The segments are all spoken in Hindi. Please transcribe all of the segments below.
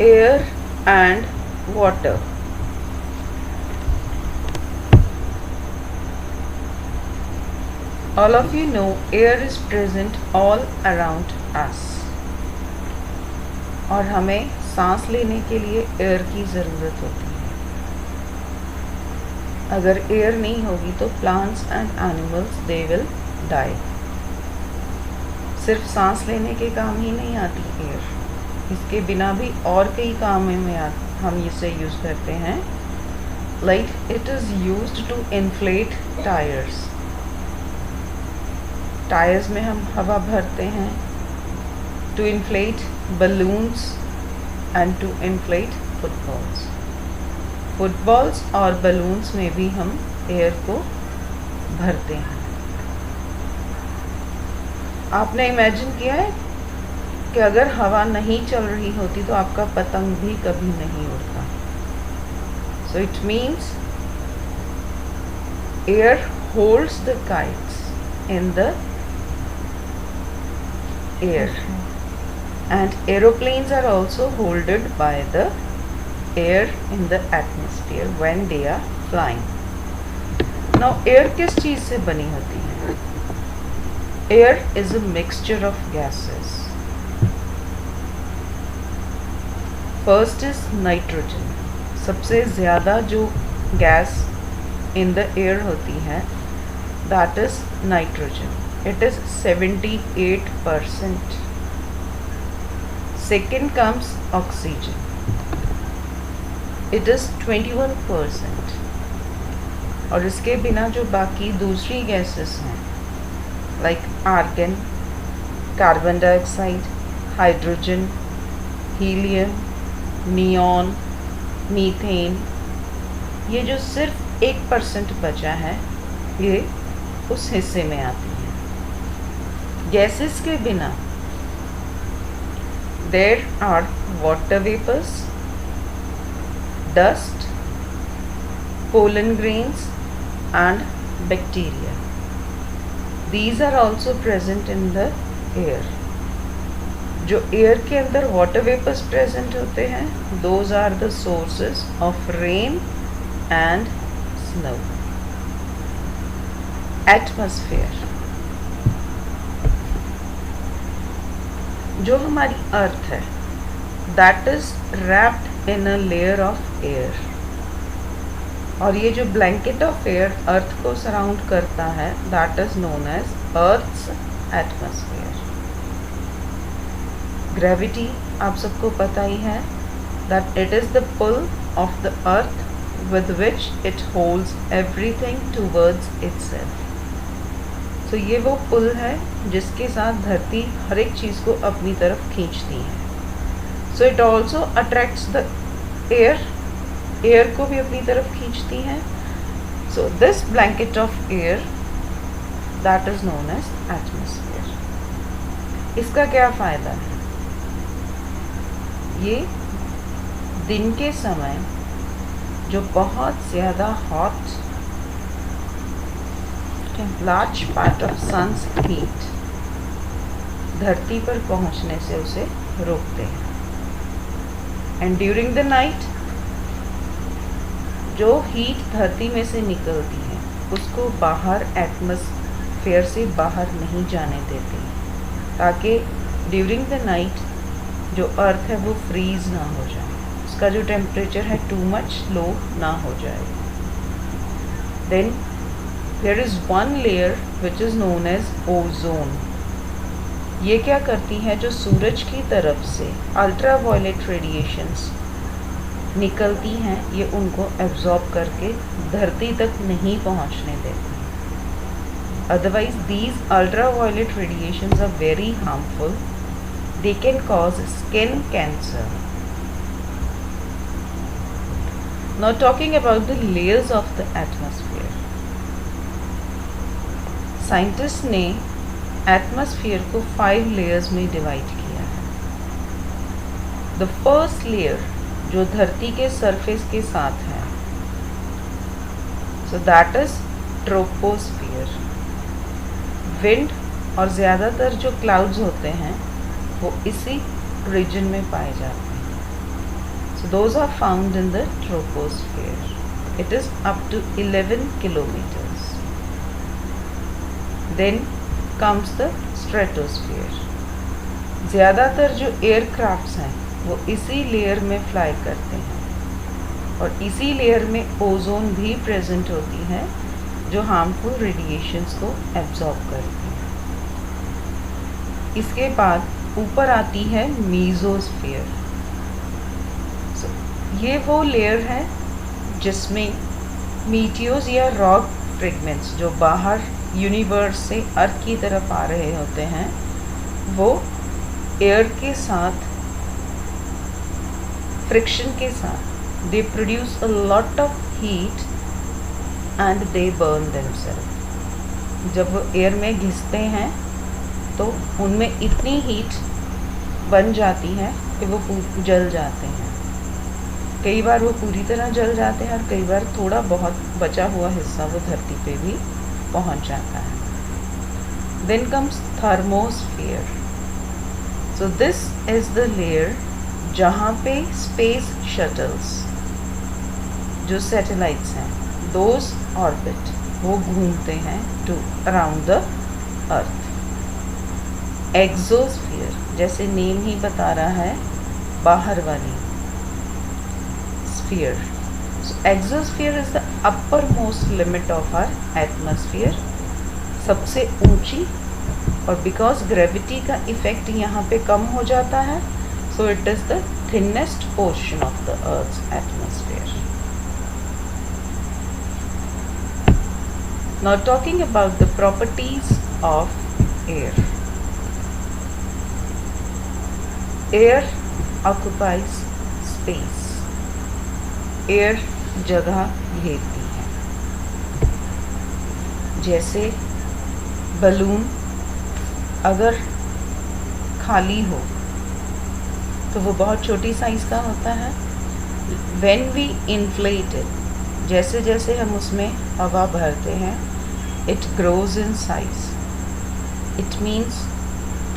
air and water. All of you know air is present all around us. और हमें सांस लेने के लिए एयर की ज़रूरत होती है. अगर एयर नहीं होगी तो plants and animals they will die. सिर्फ सांस लेने के काम ही नहीं आती एयर, इसके बिना भी और कई कामों में हम इसे यूज़ करते हैं. Like it is used to inflate tyres. Tyres में हम हवा भरते हैं. To inflate balloons and to inflate footballs. Footballs और बलून्स में भी हम एयर को भरते हैं. आपने इमेजिन किया है कि अगर हवा नहीं चल रही होती तो आपका पतंग भी कभी नहीं उड़ता. So it means air holds the kites in the air, and aeroplanes are also holded by the air in the atmosphere when they are flying. Now air किस चीज़ से बनी होती है? Air is a mixture of gases. First is nitrogen. सबसे ज़्यादा जो गैस in the air होती है that is nitrogen. It is 78%. Second comes oxygen. It is 21%. और इसके बिना जो बाकी दूसरी गैसेस हैं like argon, carbon dioxide, hydrogen, helium, neon, methane, ये जो सिर्फ 1% बचा है ये उस हिस्से में आती है. गैसेस के बिना there are water vapors, dust, pollen grains and bacteria. These are also present in the air. जो एयर के अंदर water vapors present होते हैं those are the sources of rain and snow. Atmosphere. जो हमारी अर्थ है that is wrapped in a layer of air. और ये जो ब्लैंकेट ऑफ एयर अर्थ को सराउंड करता है that is known as earth's atmosphere. Gravity आप सबको पता ही है that it is the pull of the earth with which it holds everything towards itself. तो ये वो पुल है जिसके साथ धरती हर एक चीज़ को अपनी तरफ खींचती है. So it also attracts the air. Air को भी अपनी तरफ खींचती है. So this blanket of air that is known as atmosphere. इसका क्या फ़ायदा है? ये दिन के समय जो बहुत ज़्यादा hot large part of sun's heat धरती पर पहुंचने से उसे रोकते हैं. एंड ड्यूरिंग द नाइट जो हीट धरती में से निकलती है उसको बाहर एटमॉस्फेयर से बाहर नहीं जाने देते ताकि ड्यूरिंग द नाइट जो अर्थ है वो फ्रीज ना हो जाए, उसका जो टेम्परेचर है टू मच लो ना हो जाए. Then there is one layer which is known as ozone. ये क्या करती है? जो सूरज की तरफ से अल्ट्रा वायलेट रेडिएशंस निकलती हैं ये उनको एब्जॉर्ब करके धरती तक नहीं पहुंचने देती. Otherwise these ultraviolet radiations are very harmful. They can cause skin cancer. Now talking about the layers of the atmosphere. Scientist ने एटमॉस्फेयर को 5 लेयर्स में डिवाइड किया है. द फर्स्ट लेयर जो धरती के सरफेस के साथ है so that is troposphere. Wind और ज़्यादातर जो क्लाउड्स होते हैं वो इसी रीजन में पाए जाते हैं. So those are found in the troposphere. It is up to 11 kilometers. Then comes the stratosphere. ज़्यादातर जो एयरक्राफ्ट्स हैं वो इसी लेयर में फ्लाई करते हैं और इसी लेयर में ओजोन भी प्रेजेंट होती है जो हार्मफुल रेडिएशंस को एब्जॉर्ब करती है। इसके बाद ऊपर आती है मीजोस्फीयर। ये वो लेयर है जिसमें मीटियोर्स या रॉक फ्रेगमेंट्स जो बाहर यूनिवर्स से अर्थ की तरफ आ रहे होते हैं वो एयर के साथ फ्रिक्शन के साथ they produce a lot of heat and they burn themselves. जब वो एयर में घिसते हैं तो उनमें इतनी हीट बन जाती है कि वो जल जाते हैं। कई बार वो पूरी तरह जल जाते हैं और कई बार थोड़ा बहुत बचा हुआ हिस्सा वो धरती पे भी पहुंच जाता है। Then comes thermosphere. So this is the layer जहाँ पे स्पेस शटल्स जो सैटेलाइट्स हैं दोज ऑर्बिट वो घूमते हैं to around the earth. Exosphere जैसे नेम ही बता रहा है बाहर वाली sphere. So exosphere is the upper most limit of our atmosphere, सबसे ऊंची, और बिकॉज ग्रेविटी का इफेक्ट यहाँ पे कम हो जाता है so it is the thinnest portion of the earth's atmosphere. Now talking about the properties of air. Air occupies space. Air जगह घेरती है। जैसे बलून अगर खाली हो तो वो बहुत छोटी साइज़ का होता है। व्हेन वी इन्फ्लेट इट, जैसे जैसे हम उसमें हवा भरते हैं it grows in size. It means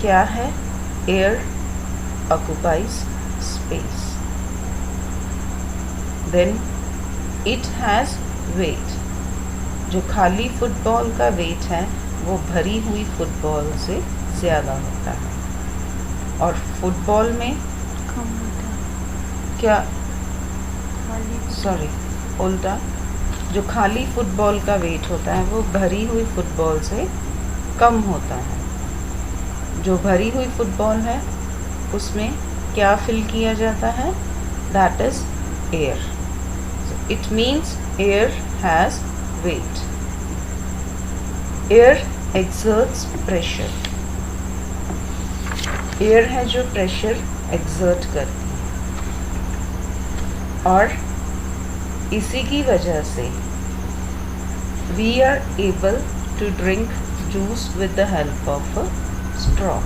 क्या है? Air occupies space. Then it has weight. जो खाली फुटबॉल का वेट है वो भरी हुई फुटबॉल से ज़्यादा होता है और फुटबॉल में कम होता है। क्या खाली उल्टा, जो खाली फुटबॉल का वेट होता है वो भरी हुई फुटबॉल से कम होता है। जो भरी हुई फुटबॉल है उसमें क्या फिल किया जाता है? That is air. It means air has weight. Air exerts pressure. Air है जो प्रेशर एक्सर्ट करती है और इसी की वजह से we are able to drink juice with the help of a straw.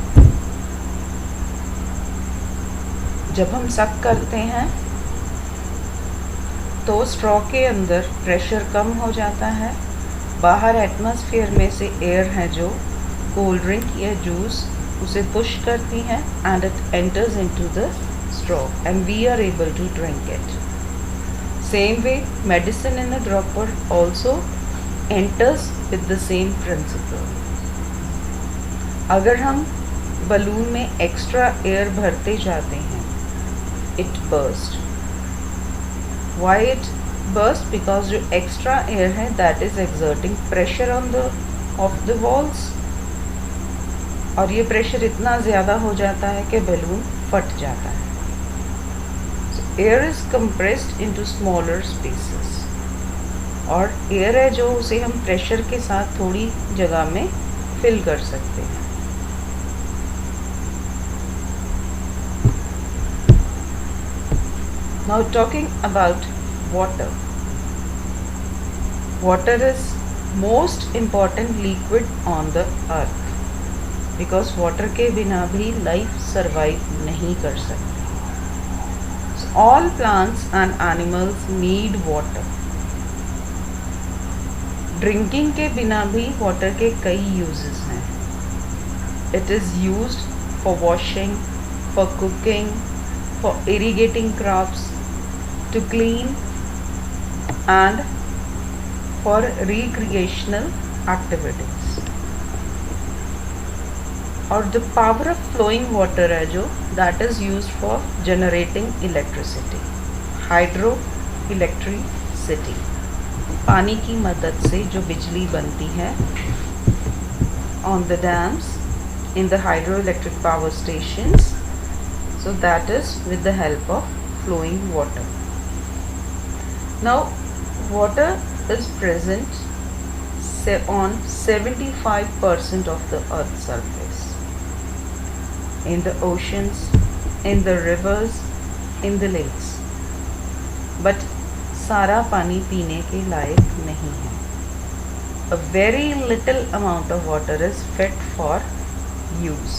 जब हम सक करते हैं तो स्ट्रॉ के अंदर प्रेशर कम हो जाता है। बाहर एटमॉस्फेयर में से एयर है जो कोल्ड ड्रिंक या जूस उसे पुश करती है and it enters into the straw and we are able to drink it. Same way medicine in a dropper also enters with the same principle. अगर हम बलून में एक्स्ट्रा एयर भरते जाते हैं it burst. Why it burst? Because जो extra air है that is exerting pressure on the of the walls और ये प्रेशर इतना ज़्यादा हो जाता है कि बलून फट जाता है। So, air is compressed into smaller spaces और एयर है जो उसे हम प्रेशर के साथ थोड़ी जगह में फिल कर सकते हैं। Now talking about water. Water is most important liquid on the earth because water के बिना भी life survive नहीं कर सकती। So all plants and animals need water. Drinking के बिना भी water के कई uses हैं। It is used for washing, for cooking, for irrigating crops, to clean and for recreational activities. और the power of flowing water है जो that is used for generating electricity, hydro electricity, पानी की मदद से जो बिजली बनती है on the dams, in the hydroelectric power stations, so that is with the help of flowing water. Now water is present on 75% of the earth's surface, in the oceans, in the rivers, in the lakes, but सारा पानी पीने के लायक नहीं है. A very little amount of water is fit for use.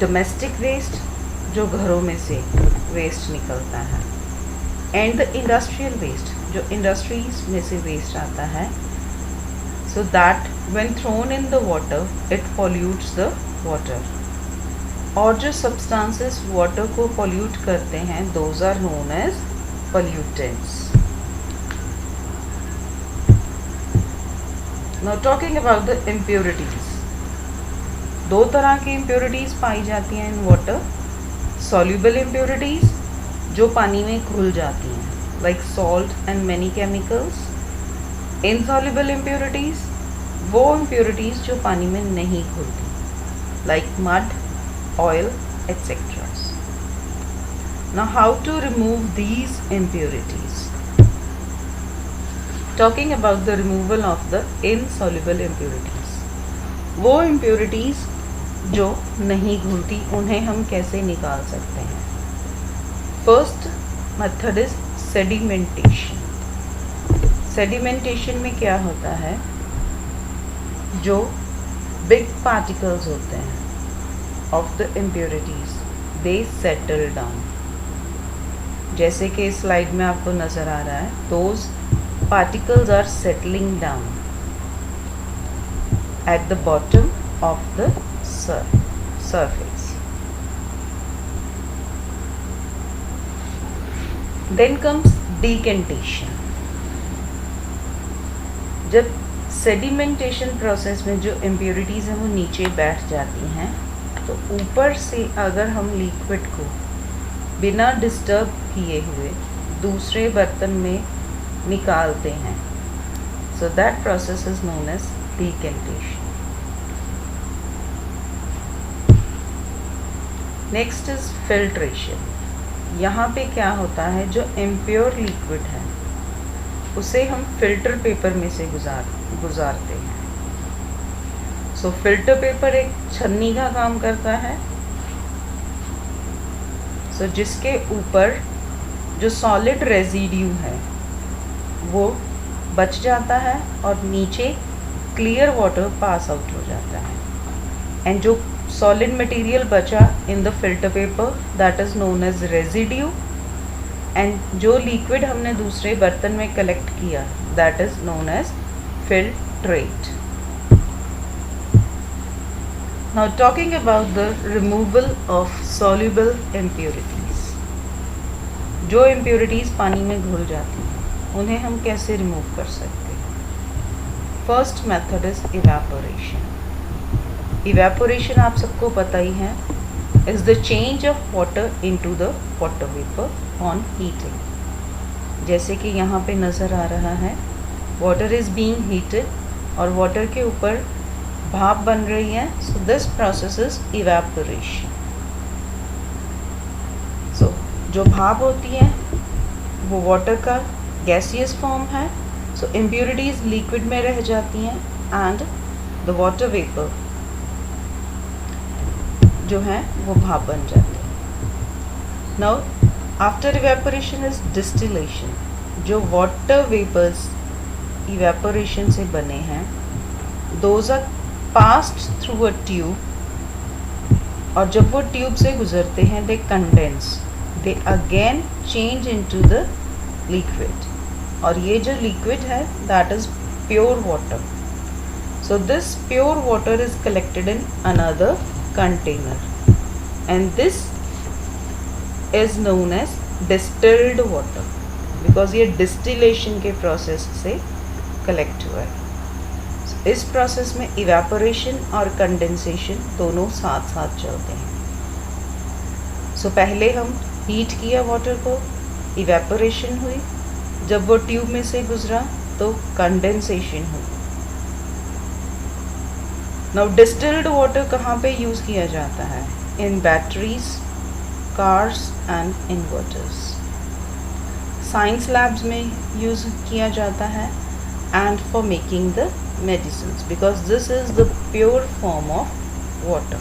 Domestic waste जो घरों में से वेस्ट निकलता है, एंड द इंडस्ट्रियल वेस्ट जो इंडस्ट्रीज में से वेस्ट आता है, so that when thrown in the water it pollutes the water. और जो substances water को pollute करते हैं those are known as pollutants. Now talking about the impurities. दो तरह की impurities पाई जाती हैं in water. Soluble impurities जो पानी में घुल जाती हैं like salt and many chemicals. Insoluble impurities वो impurities जो पानी में नहीं घुलती like mud, oil, etc. Now how to remove these impurities? Talking about the removal of the insoluble impurities. वो impurities जो नहीं घुलती उन्हें हम कैसे निकाल सकते हैं? First method is sedimentation. Sedimentation में क्या होता है? जो big particles होते हैं of the impurities, they settle down. जैसे कि स्लाइड में आपको नज़र आ रहा है, those particles are settling down at the bottom of the surface. Then comes decantation. जब सेडिमेंटेशन प्रोसेस में जो इम्प्योरिटीज़ हैं वो नीचे बैठ जाती हैं, तो ऊपर से अगर हम लिक्विड को बिना डिस्टर्ब किए हुए दूसरे बर्तन में निकालते हैं, so that process is known as decantation. Next is filtration. यहाँ पे क्या होता है, जो इम्प्योर लिक्विड है उसे हम फिल्टर पेपर में से गुजारते हैं. सो फिल्टर पेपर एक छन्नी का काम करता है. सो जिसके ऊपर जो सॉलिड रेजिड्यू है वो बच जाता है और नीचे क्लियर वाटर पास आउट हो जाता है. एंड जो सॉलिड मटेरियल बचा in the filter paper that is known as residue. And जो लिक्विड हमने दूसरे बर्तन में कलेक्ट किया that is known as filtrate. Now talking about the removal of soluble impurities. जो इम्प्योरिटीज़ पानी में घुल जाती हैं उन्हें हम कैसे रिमूव कर सकते हैं? First method is evaporation. Evaporation आप सबको पता ही है, is the change of water into the water vapour on heating. जैसे कि यहाँ पे नज़र आ रहा है, वाटर इज़ बीइंग हीटेड और वाटर के ऊपर भाप बन रही है. So this process is evaporation. So जो भाप होती है वो वाटर का गैसियस फॉर्म है. सो इम्प्योरिटीज़ लिक्विड में रह जाती हैं एंड द वाटर वेपर जो है वो भाप बन जाते हैं. Now after evaporation is distillation. जो वाटर वेपर्स इवेपोरेशन से बने हैं those are passed through a tube, और जब वो ट्यूब से गुजरते हैं they condense, they again change into the liquid. और ये जो लिक्विड है that is pure water. So this pure water is collected in another container and this is known as distilled water, because ये डिस्टिलेशन के प्रोसेस से कलेक्ट हुआ है। इस प्रोसेस में इवेपोरेशन और कंडेंसेशन दोनों साथ साथ चलते हैं। सो पहले हम हीट किया वाटर को, इवेपोरेशन हुई, जब वो ट्यूब में से गुजरा तो कंडेंसेशन हुई। नाउ डिस्टिल्ड वाटर कहाँ पे यूज़ किया जाता है? In batteries, cars and inverters. Science labs में यूज़ किया जाता है and for making the medicines, because this is the pure form of water.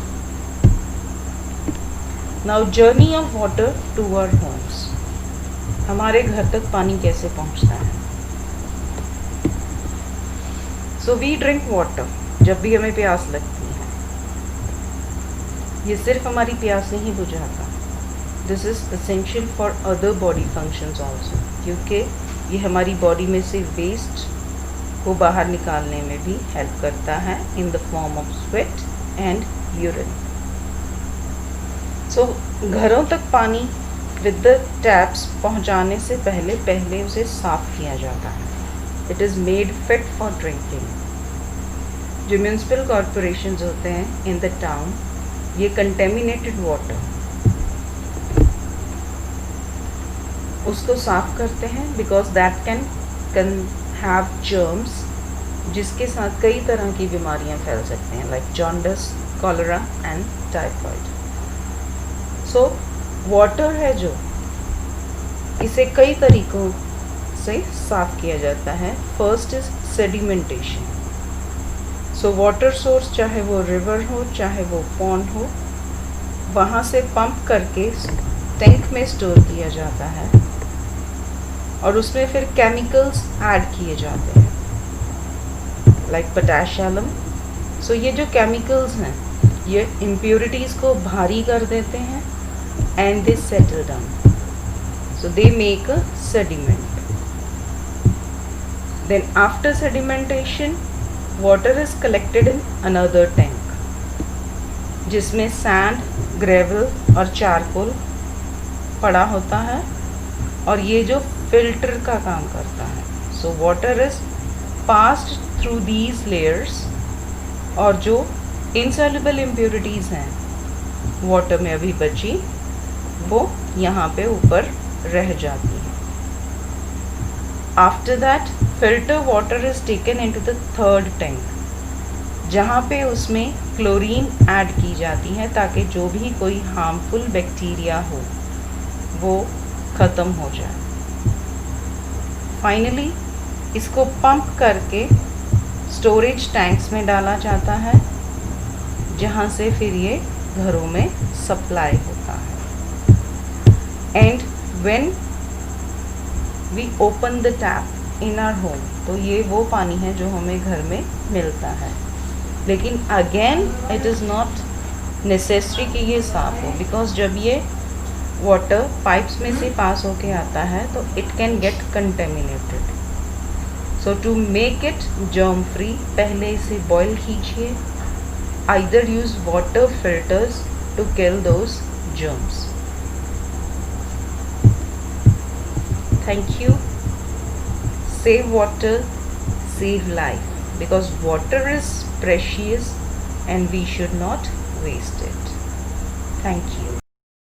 Now journey of water to our homes. हमारे घर तक पानी कैसे पहुंचता है? So we drink water जब भी हमें प्यास लगती है। ये सिर्फ हमारी प्यास नहीं बुझाता, this is essential for other body functions also, क्योंकि ये हमारी बॉडी में से वेस्ट को बाहर निकालने में भी हेल्प करता है in the form of sweat and urine. So घरों तक पानी विद द टैप्स पहुंचाने से पहले उसे साफ किया जाता है। It is made fit for drinking. जो म्यूनसिपल कॉरपोरेशंस होते हैं इन द टाउन, ये कंटेमिनेटेड वाटर उसको साफ करते हैं, because that can have germs, जिसके साथ कई तरह की बीमारियां फैल सकते हैं, like jaundice, cholera and typhoid. So water है जो, इसे कई तरीकों से साफ किया जाता है। First is sedimentation. So water source, चाहे वो रिवर हो चाहे वो पॉन्ड हो, वहाँ से पंप करके टैंक में स्टोर किया जाता है और उसमें फिर केमिकल्स ऐड किए जाते हैं, लाइक पोटेशियम। सो ये जो केमिकल्स हैं ये इम्प्योरिटीज़ को भारी कर देते हैं and they settle down, so they make a sediment. Then after sedimentation water is collected in another tank, जिसमें सैंड, ग्रेवल और चारकोल पड़ा होता है और ये जो फिल्टर का काम करता है। So water is passed through these layers और जो इनसॉल्युबल इम्प्योरिटीज़ हैं वाटर में अभी बची, वो यहाँ पे ऊपर रह जाती हैं। After that filter water is taken into the third tank, जहाँ पे उसमें क्लोरीन ऐड की जाती है ताकि जो भी कोई हार्मफुल बैक्टीरिया हो वो ख़त्म हो जाए। फाइनली इसको पंप करके स्टोरेज टैंक्स में डाला जाता है, जहाँ से फिर ये घरों में सप्लाई होता है। And when we open the tap in our home, तो ये वो पानी है जो हमें घर में मिलता है। लेकिन again it is not necessary कि ये साफ़ हो, बिकॉज जब ये वाटर पाइप्स में से पास होके आता है तो it can get contaminated. So to make it germ free, पहले इसे बॉयल कीजिए, either use water filters to kill those germs. Thank you. Save water, save life, because water is precious and we should not waste it. Thank you.